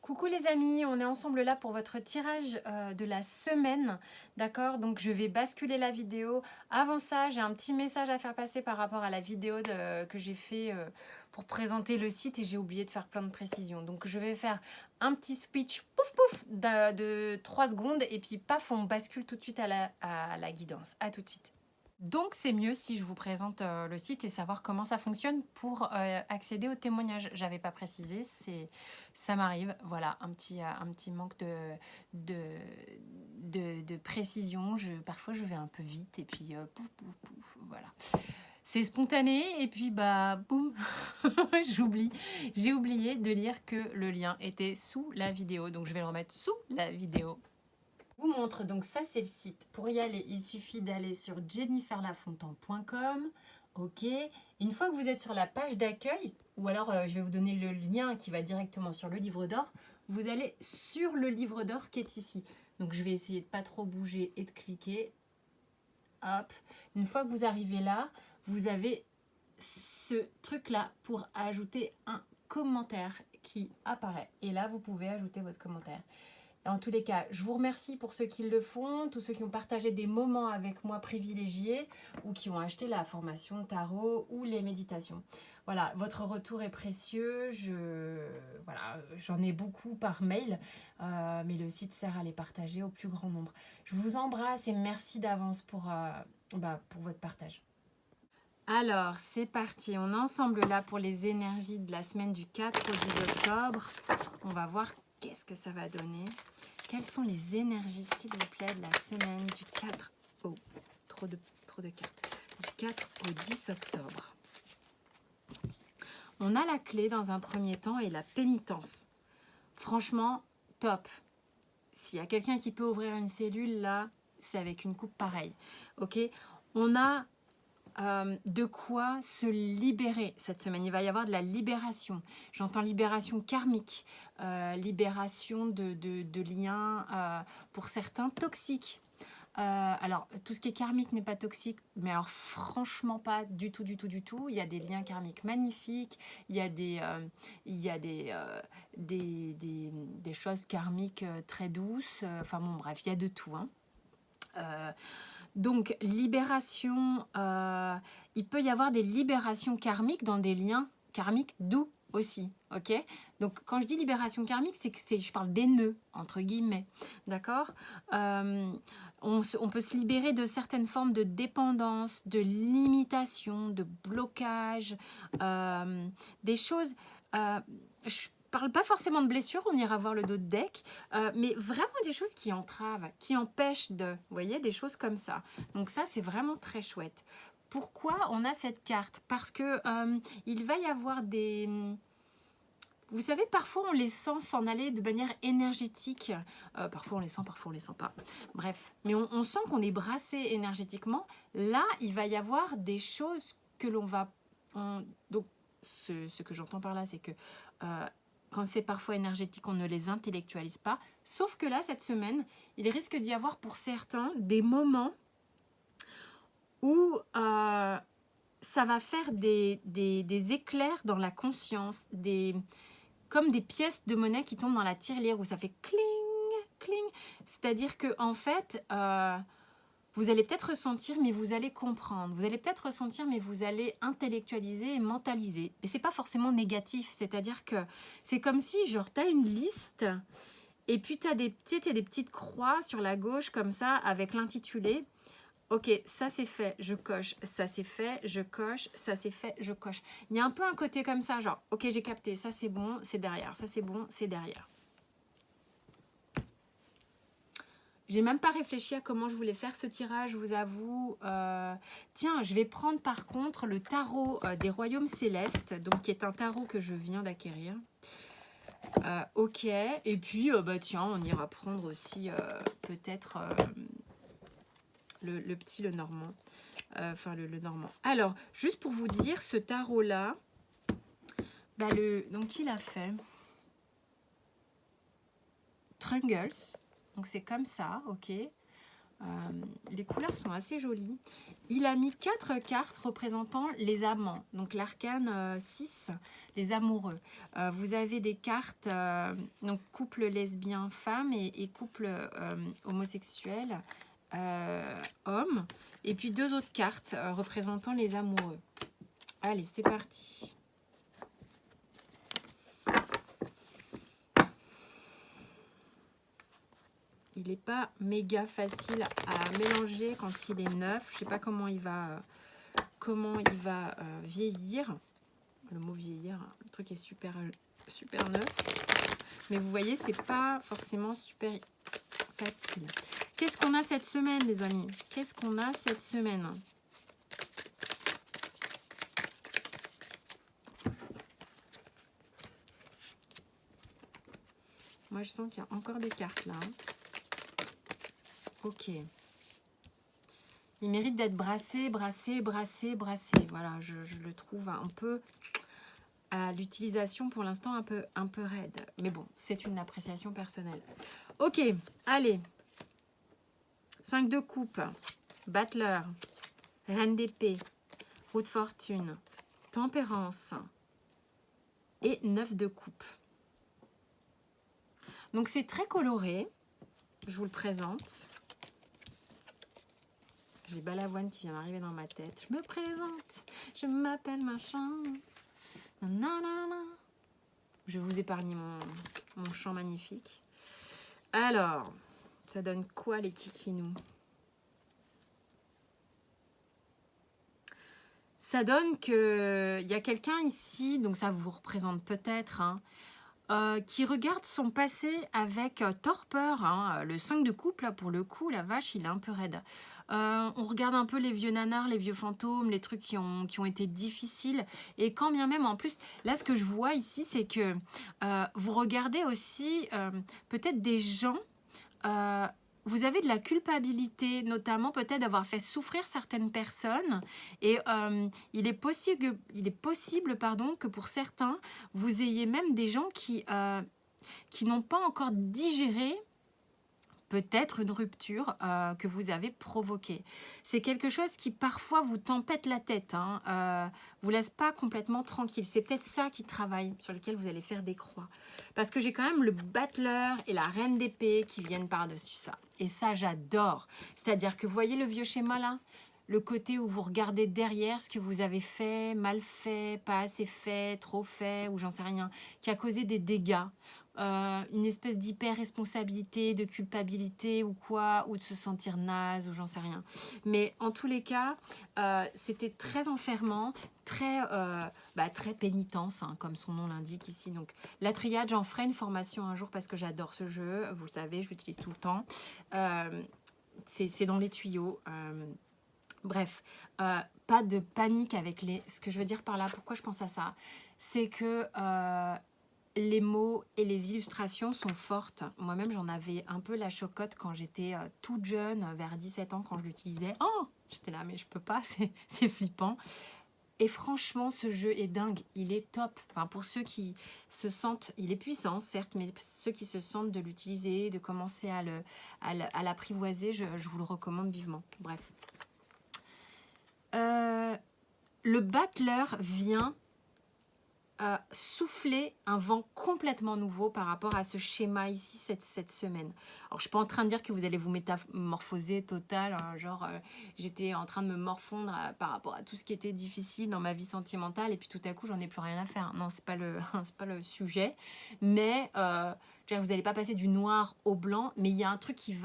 Coucou les amis, on est ensemble là pour votre tirage de la semaine, d'accord? Donc je vais basculer la vidéo. Avant ça, j'ai un petit message à faire passer par rapport à la vidéo que j'ai fait pour présenter le site et j'ai oublié de faire plein de précisions. Donc je vais faire un petit speech pouf pouf de 3 secondes et puis paf, on bascule tout de suite à la guidance. À tout de suite. Donc c'est mieux si je vous présente le site et savoir comment ça fonctionne pour accéder au témoignage. J'avais pas précisé, ça m'arrive. Voilà, un petit manque de précision. Parfois je vais un peu vite et puis pouf pouf pouf, voilà. C'est spontané et puis bah boum, j'oublie. J'ai oublié de lire que le lien était sous la vidéo, donc je vais le remettre sous la vidéo. Je vous montre, donc ça c'est le site. Pour y aller, il suffit d'aller sur jenniferlafontan.com. Ok. Une fois que vous êtes sur la page d'accueil, ou alors je vais vous donner le lien qui va directement sur le livre d'or, vous allez sur le livre d'or qui est ici. Donc je vais essayer de pas trop bouger et de cliquer. Hop. Une fois que vous arrivez là, vous avez ce truc là pour ajouter un commentaire qui apparaît. Et là, vous pouvez ajouter votre commentaire. En tous les cas, je vous remercie pour ceux qui le font, tous ceux qui ont partagé des moments avec moi privilégiés ou qui ont acheté la formation tarot ou les méditations. Voilà, votre retour est précieux. Voilà, j'en ai beaucoup par mail, mais le site sert à les partager au plus grand nombre. Je vous embrasse et merci d'avance pour votre partage. Alors, c'est parti. On est ensemble là pour les énergies de la semaine du 4 au 10 octobre. On va voir qu'est-ce que ça va donner. Quelles sont les énergies, s'il vous plaît, de la semaine du 4 au... Trop de cartes. Du 4 au 10 octobre. On a la clé dans un premier temps et la pénitence. Franchement, top. S'il y a quelqu'un qui peut ouvrir une cellule, là, c'est avec une coupe pareille. Ok. On a de quoi se libérer cette semaine. Il va y avoir de la libération. J'entends libération karmique, libération de liens pour certains toxiques. Alors, tout ce qui est karmique n'est pas toxique, mais alors franchement pas du tout, du tout, du tout. Il y a des liens karmiques magnifiques, il y a des choses karmiques très douces. Enfin bon, bref, il y a de tout, hein. Donc, libération, il peut y avoir des libérations karmiques dans des liens karmiques doux aussi, ok? Donc, quand je dis libération karmique, je parle des nœuds, entre guillemets, d'accord? On peut se libérer de certaines formes de dépendance, de limitation, de blocage, des choses... je parle pas forcément de blessures, on ira voir le dos de deck, mais vraiment des choses qui entravent, qui empêchent de, vous voyez, des choses comme ça. Donc ça, c'est vraiment très chouette. Pourquoi on a cette carte? Parce que il va y avoir des... Vous savez, parfois on les sent s'en aller de manière énergétique. Parfois on les sent, parfois on les sent pas. Bref, mais on sent qu'on est brassé énergétiquement. Là, il va y avoir des choses que l'on va... Donc, ce que j'entends par là, c'est que... quand c'est parfois énergétique, on ne les intellectualise pas. Sauf que là, cette semaine, il risque d'y avoir pour certains des moments où ça va faire des éclairs dans la conscience, comme des pièces de monnaie qui tombent dans la tirelire où ça fait cling, cling. C'est-à-dire que en fait, vous allez peut-être ressentir, mais vous allez comprendre. Vous allez peut-être ressentir, mais vous allez intellectualiser et mentaliser. Et c'est pas forcément négatif. C'est-à-dire que c'est comme si, genre, tu as une liste et puis tu as des petites croix sur la gauche comme ça avec l'intitulé. Ok, ça c'est fait, je coche. Ça c'est fait, je coche. Ça c'est fait, je coche. Il y a un peu un côté comme ça, genre, ok, j'ai capté. Ça c'est bon, c'est derrière. Ça c'est bon, c'est derrière. J'ai même pas réfléchi à comment je voulais faire ce tirage, je vous avoue. Tiens, je vais prendre par contre le tarot des royaumes célestes, donc qui est un tarot que je viens d'acquérir. Ok, et puis bah tiens, on ira prendre aussi peut-être le normand. Enfin le normand. Alors, juste pour vous dire, ce tarot là, bah donc il a fait Trungles. Donc c'est comme ça, ok. Les couleurs sont assez jolies. Il a mis 4 cartes représentant les amants. Donc l'arcane 6, les amoureux. Vous avez des cartes, donc couple lesbien femme et couple homosexuel homme. Et puis 2 autres cartes représentant les amoureux. Allez, c'est parti. Il n'est pas méga facile à mélanger quand il est neuf. Je ne sais pas comment il va vieillir. Le mot vieillir, le truc est super neuf. Mais vous voyez, c'est pas forcément super facile. Qu'est-ce qu'on a cette semaine, les amis? Qu'est-ce qu'on a cette semaine? Moi, je sens qu'il y a encore des cartes là. Ok. Il mérite d'être brassé. Voilà, je le trouve un peu à l'utilisation pour l'instant un peu raide. Mais bon, c'est une appréciation personnelle. Ok, allez. 5 de coupe, Battler, Reine d'épée, Roue de fortune, Tempérance et 9 de coupe. Donc c'est très coloré. Je vous le présente. J'ai Balavoine qui vient d'arriver dans ma tête. Je me présente, je m'appelle machin. Nanana. Je vais vous épargner mon chant magnifique. Alors, ça donne quoi les kikinous? Ça donne que il y a quelqu'un ici, donc ça vous représente peut-être, hein, qui regarde son passé avec torpeur. Hein. Le 5 de coupe, là, pour le coup, la vache, il est un peu raide. On regarde un peu les vieux nanars, les vieux fantômes, les trucs qui ont été difficiles. Et quand bien même, en plus, là, ce que je vois ici, c'est que vous regardez aussi peut-être des gens... vous avez de la culpabilité, notamment peut-être d'avoir fait souffrir certaines personnes. Et il est possible que pour certains, vous ayez même des gens qui n'ont pas encore digéré peut-être une rupture que vous avez provoquée. C'est quelque chose qui parfois vous tempête la tête, hein, vous laisse pas complètement tranquille. C'est peut-être ça qui travaille, sur lequel vous allez faire des croix. Parce que j'ai quand même le Battler et la Reine d'épée qui viennent par-dessus ça. Et ça, j'adore. C'est-à-dire que vous voyez le vieux schéma là, le côté où vous regardez derrière ce que vous avez fait, mal fait, pas assez fait, trop fait, ou j'en sais rien, qui a causé des dégâts. Une espèce d'hyper-responsabilité, de culpabilité ou quoi, ou de se sentir naze ou j'en sais rien. Mais en tous les cas, c'était très enfermant, très pénitence, hein, comme son nom l'indique ici. Donc la triade, j'en ferai une formation un jour parce que j'adore ce jeu, vous le savez, je l'utilise tout le temps. C'est dans les tuyaux. Bref, pas de panique avec les... Ce que je veux dire par là, pourquoi je pense à ça, c'est que... les mots et les illustrations sont fortes. Moi-même, j'en avais un peu la chocotte quand j'étais toute jeune, vers 17 ans, quand je l'utilisais. Oh, j'étais là, mais je peux pas, c'est flippant. Et franchement, ce jeu est dingue, il est top. Enfin, pour ceux qui se sentent, il est puissant, certes, mais ceux qui se sentent de l'utiliser, de commencer à l'apprivoiser, je vous le recommande vivement. Bref. Le Battler vient... souffler un vent complètement nouveau par rapport à ce schéma ici cette semaine. Alors je suis pas en train de dire que vous allez vous métamorphoser total, hein, genre j'étais en train de me morfondre par rapport à tout ce qui était difficile dans ma vie sentimentale et puis tout à coup j'en ai plus rien à faire. Non, c'est pas le c'est pas le sujet, mais vous n'allez pas passer du noir au blanc, mais il y a un truc il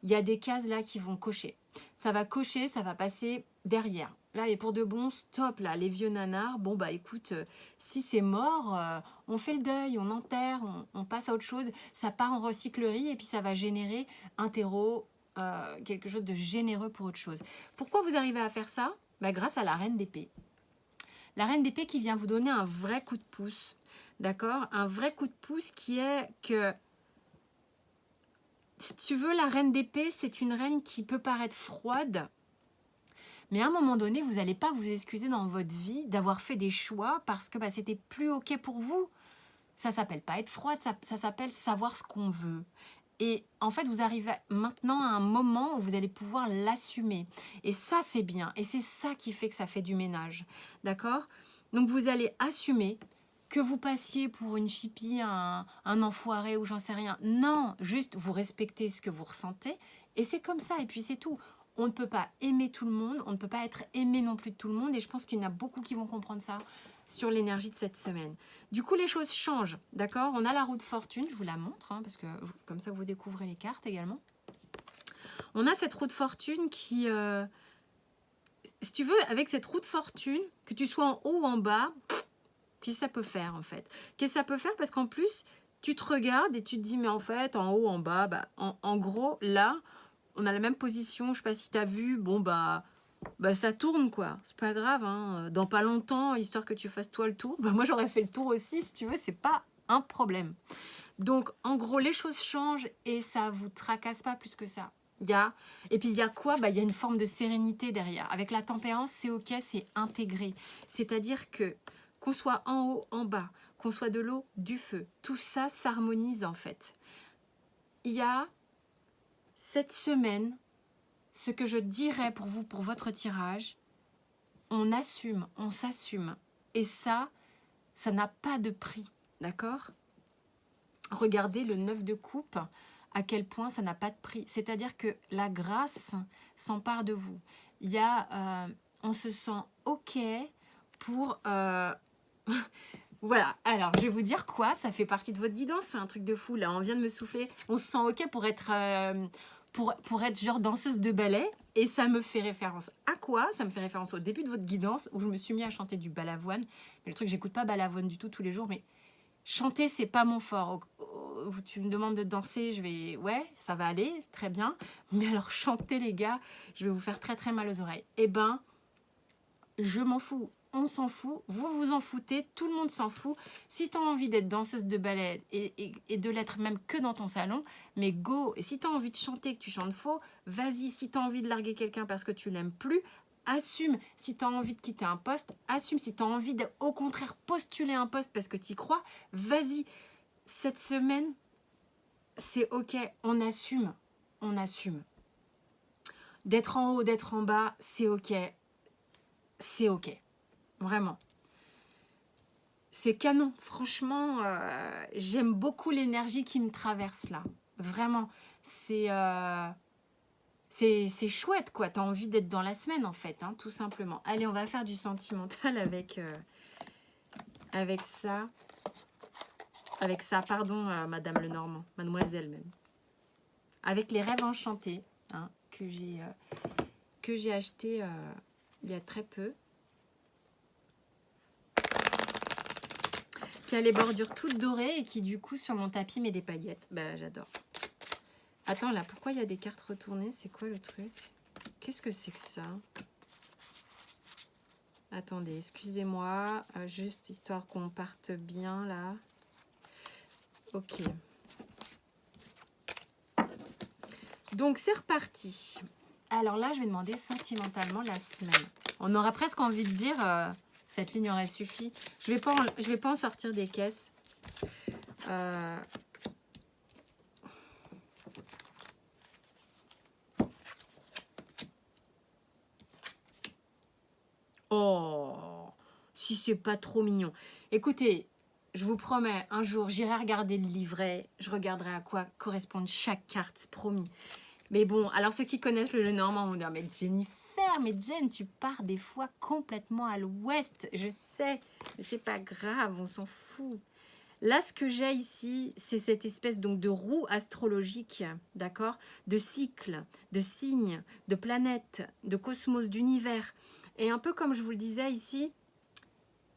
y a des cases là qui vont cocher. Ça va cocher, ça va passer derrière. Là, et pour de bon, stop, là, les vieux nanars, bon, bah écoute, si c'est mort, on fait le deuil, on enterre, on passe à autre chose, ça part en recyclerie et puis ça va générer un terreau, quelque chose de généreux pour autre chose. Pourquoi vous arrivez à faire ça? Bah, grâce à la Reine d'épée. La Reine d'épée qui vient vous donner un vrai coup de pouce, d'accord? Un vrai coup de pouce qui est que, si tu veux, la Reine d'épée, c'est une reine qui peut paraître froide, mais à un moment donné, vous n'allez pas vous excuser dans votre vie d'avoir fait des choix parce que c'était plus OK pour vous. Ça s'appelle pas être froide, ça s'appelle savoir ce qu'on veut. Et en fait, vous arrivez maintenant à un moment où vous allez pouvoir l'assumer. Et ça, c'est bien. Et c'est ça qui fait que ça fait du ménage. D'accord? Donc, vous allez assumer que vous passiez pour une chipie, un enfoiré ou j'en sais rien. Non, juste vous respectez ce que vous ressentez. Et c'est comme ça. Et puis, c'est tout. On ne peut pas aimer tout le monde. On ne peut pas être aimé non plus de tout le monde. Et je pense qu'il y en a beaucoup qui vont comprendre ça sur l'énergie de cette semaine. Du coup, les choses changent, d'accord? On a la roue de fortune, je vous la montre, hein, parce que comme ça, vous découvrez les cartes également. On a cette roue de fortune qui, si tu veux, avec cette roue de fortune, que tu sois en haut ou en bas, qu'est-ce que ça peut faire, en fait? Qu'est-ce que ça peut faire? Parce qu'en plus, tu te regardes et tu te dis, mais en fait, en haut, en bas, bah, en gros, là, on a la même position, je ne sais pas si tu as vu, bon, bah, ça tourne quoi, c'est pas grave, hein. Dans pas longtemps, histoire que tu fasses toi le tour, bah moi j'aurais fait le tour aussi si tu veux, c'est pas un problème. Donc en gros les choses changent et ça vous tracasse pas plus que ça. Et puis il y a quoi? Bah, il y a une forme de sérénité derrière. Avec la tempérance, c'est ok, c'est intégré. C'est-à-dire que qu'on soit en haut, en bas, qu'on soit de l'eau, du feu, tout ça s'harmonise en fait. Il y a cette semaine, ce que je dirais pour vous, pour votre tirage, on assume, on s'assume. Et ça n'a pas de prix, d'accord? Regardez le 9 de coupe, à quel point ça n'a pas de prix. C'est-à-dire que la grâce s'empare de vous. Il y a, on se sent OK pour... Voilà, alors je vais vous dire quoi, ça fait partie de votre guidance, c'est un truc de fou, là, on vient de me souffler. On se sent OK pour être... pour être genre danseuse de ballet. Et ça me fait référence à quoi? Ça me fait référence au début de votre guidance où je me suis mis à chanter du balavoine. Mais le truc, j'écoute pas balavoine du tout tous les jours, mais chanter, c'est pas mon fort. Tu me demandes de danser, je vais... Ouais, ça va aller, très bien. Mais alors chanter, les gars, je vais vous faire très très mal aux oreilles. Eh ben, je m'en fous. On s'en fout, vous vous en foutez, tout le monde s'en fout. Si tu as envie d'être danseuse de ballet et de l'être même que dans ton salon, mais go. Et si tu as envie de chanter, que tu chantes faux, vas-y. Si tu as envie de larguer quelqu'un parce que tu l'aimes plus, assume. Si tu as envie de quitter un poste, assume. Si tu as envie de, au contraire, postuler un poste parce que tu y crois, vas-y. Cette semaine, c'est ok, on assume. On assume. D'être en haut, d'être en bas, c'est ok. C'est ok. Vraiment. C'est canon. Franchement, j'aime beaucoup l'énergie qui me traverse là. Vraiment. C'est chouette, quoi. Tu as envie d'être dans la semaine, en fait, hein, tout simplement. Allez, on va faire du sentimental avec ça. Avec ça, pardon, Madame Lenormand. Mademoiselle, même. Avec les rêves enchantés, hein, que j'ai acheté il y a très peu. Qui a les bordures toutes dorées et qui du coup sur mon tapis met des paillettes. Bah j'adore. Attends là, pourquoi il y a des cartes retournées? C'est quoi le truc? Qu'est-ce que c'est que ça? Attendez, excusez-moi, juste histoire qu'on parte bien là. Ok. Donc c'est reparti. Alors là, je vais demander sentimentalement la semaine. On aura presque envie de dire... cette ligne aurait suffi. Je vais pas en sortir des caisses. Oh, si c'est pas trop mignon. Écoutez, je vous promets, un jour, j'irai regarder le livret. Je regarderai à quoi correspond chaque carte, c'est promis. Mais bon, alors ceux qui connaissent le Lenormand vont dire, mais Jennifer, mais Jen, tu pars des fois complètement à l'ouest. Je sais, mais c'est pas grave, on s'en fout. Là, ce que j'ai ici, c'est cette espèce donc de roue astrologique, d'accord? De cycles, de signes, de planètes, de cosmos, d'univers. Et un peu comme je vous le disais ici,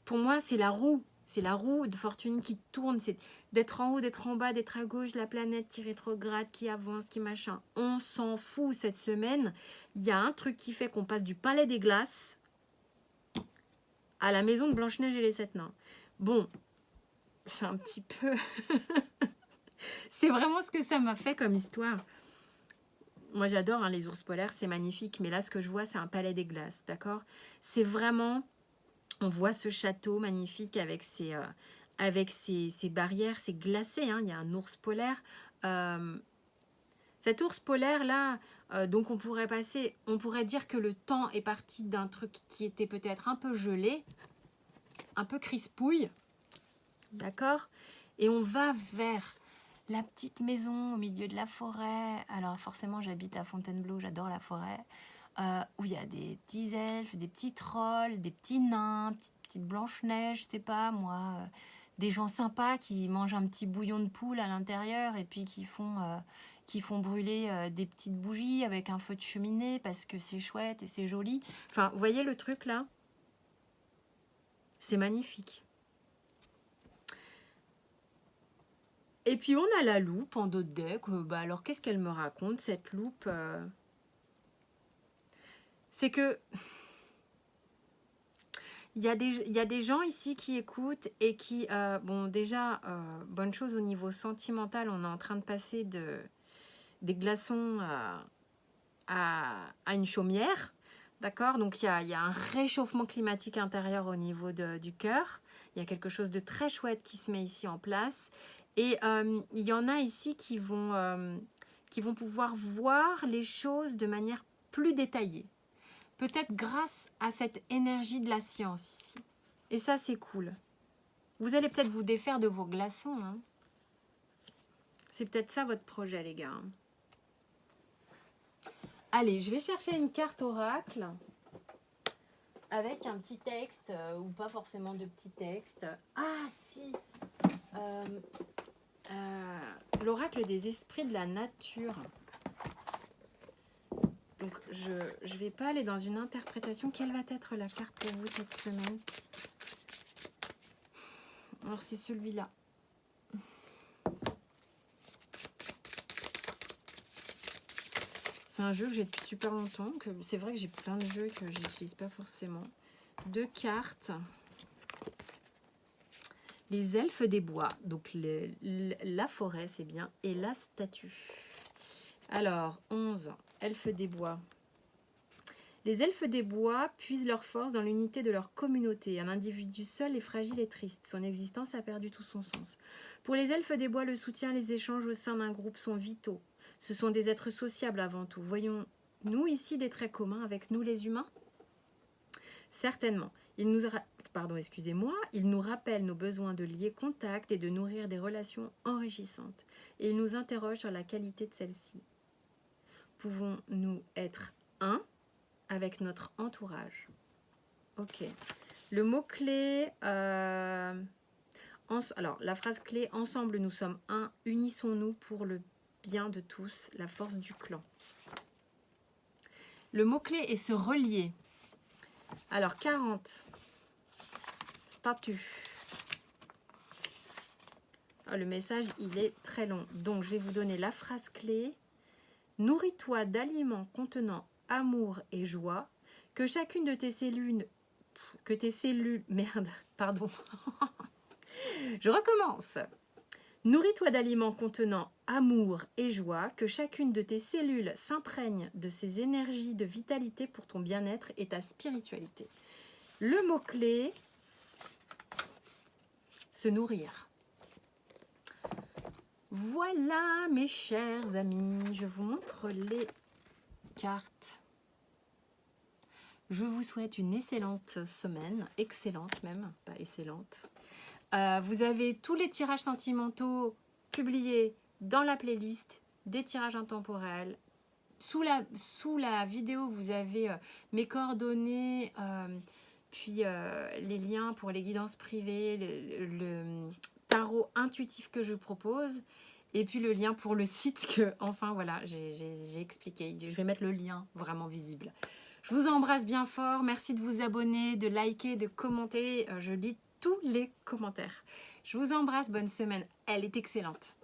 pour moi, c'est la roue. C'est la roue de fortune qui tourne. C'est d'être en haut, d'être en bas, d'être à gauche, la planète qui rétrograde, qui avance, qui machin. On s'en fout cette semaine. Il y a un truc qui fait qu'on passe du palais des glaces à la maison de Blanche-Neige et les 7 nains. Bon, c'est un petit peu... c'est vraiment ce que ça m'a fait comme histoire. Moi, j'adore hein, les ours polaires, c'est magnifique. Mais là, ce que je vois, c'est un palais des glaces, d'accord? C'est vraiment... On voit ce château magnifique avec ses barrières, c'est glacé. Hein, il y a un ours polaire. Cet ours polaire là, donc on pourrait dire que le temps est parti d'un truc qui était peut-être un peu gelé, un peu crispouille, d'accord? Et on va vers la petite maison au milieu de la forêt. Alors forcément, j'habite à Fontainebleau, j'adore la forêt, où il y a des petits elfes, des petits trolls, des petits nains, petites Blanche-Neige, je sais pas moi, des gens sympas qui mangent un petit bouillon de poule à l'intérieur et puis qui font brûler des petites bougies avec un feu de cheminée parce que c'est chouette et c'est joli. Enfin, vous voyez le truc là? C'est magnifique. Et puis on a la loupe en dos de deck. Alors qu'est-ce qu'elle me raconte cette loupe? C'est que il y a des gens ici qui écoutent et qui, bon déjà, bonne chose au niveau sentimental, on est en train de passer des glaçons à une chaumière, d'accord? Donc il y a un réchauffement climatique intérieur au niveau du cœur. Il y a quelque chose de très chouette qui se met ici en place. Et il y en a ici qui vont pouvoir voir les choses de manière plus détaillée. Peut-être grâce à cette énergie de la science ici. Et ça, c'est cool. Vous allez peut-être vous défaire de vos glaçons. Hein. C'est peut-être ça votre projet, les gars. Allez, je vais chercher une carte oracle avec un petit texte, ou pas forcément de petit texte. Ah, si, l'oracle des esprits de la nature. Donc, je ne vais pas aller dans une interprétation. Quelle va être la carte pour vous cette semaine? Alors, c'est celui-là. C'est un jeu que j'ai depuis super longtemps. C'est vrai que j'ai plein de jeux que je n'utilise pas forcément. 2 cartes. Les elfes des bois. Donc, la forêt, c'est bien. Et la statue. Alors, 11. Elfes des bois. Les elfes des bois puisent leur force dans l'unité de leur communauté. Un individu seul est fragile et triste. Son existence a perdu tout son sens. Pour les elfes des bois, le soutien et les échanges au sein d'un groupe sont vitaux. Ce sont des êtres sociables avant tout. Voyons-nous ici des traits communs avec nous les humains? Certainement. Ils nous rappellent nos besoins de lier contact et de nourrir des relations enrichissantes. Et ils nous interrogent sur la qualité de celles-ci. Pouvons-nous être un avec notre entourage? Ok. Le mot-clé... alors, la phrase clé, ensemble nous sommes un, unissons-nous pour le bien de tous, la force du clan. Le mot-clé est se relier. Alors, 40. Statue. Oh, le message, il est très long. Donc, je vais vous donner la phrase clé. Nourris-toi d'aliments contenant amour et joie, que chacune de tes cellules... Merde, pardon. Je recommence. Nourris-toi d'aliments contenant amour et joie, que chacune de tes cellules s'imprègne de ces énergies de vitalité pour ton bien-être et ta spiritualité. Le mot-clé, se nourrir. Voilà mes chers amis, je vous montre les cartes. Je vous souhaite une excellente semaine, excellente même, pas excellente. Vous avez tous les tirages sentimentaux publiés dans la playlist des tirages intemporels. Sous la vidéo, vous avez mes coordonnées, puis les liens pour les guidances privées, le tarot intuitif que je propose, et puis le lien pour le site que, enfin voilà, j'ai expliqué. Je vais mettre le lien vraiment visible. Je vous embrasse bien fort. Merci de vous abonner, de liker, de commenter. Je lis tous les commentaires. Je vous embrasse. Bonne semaine. Elle est excellente.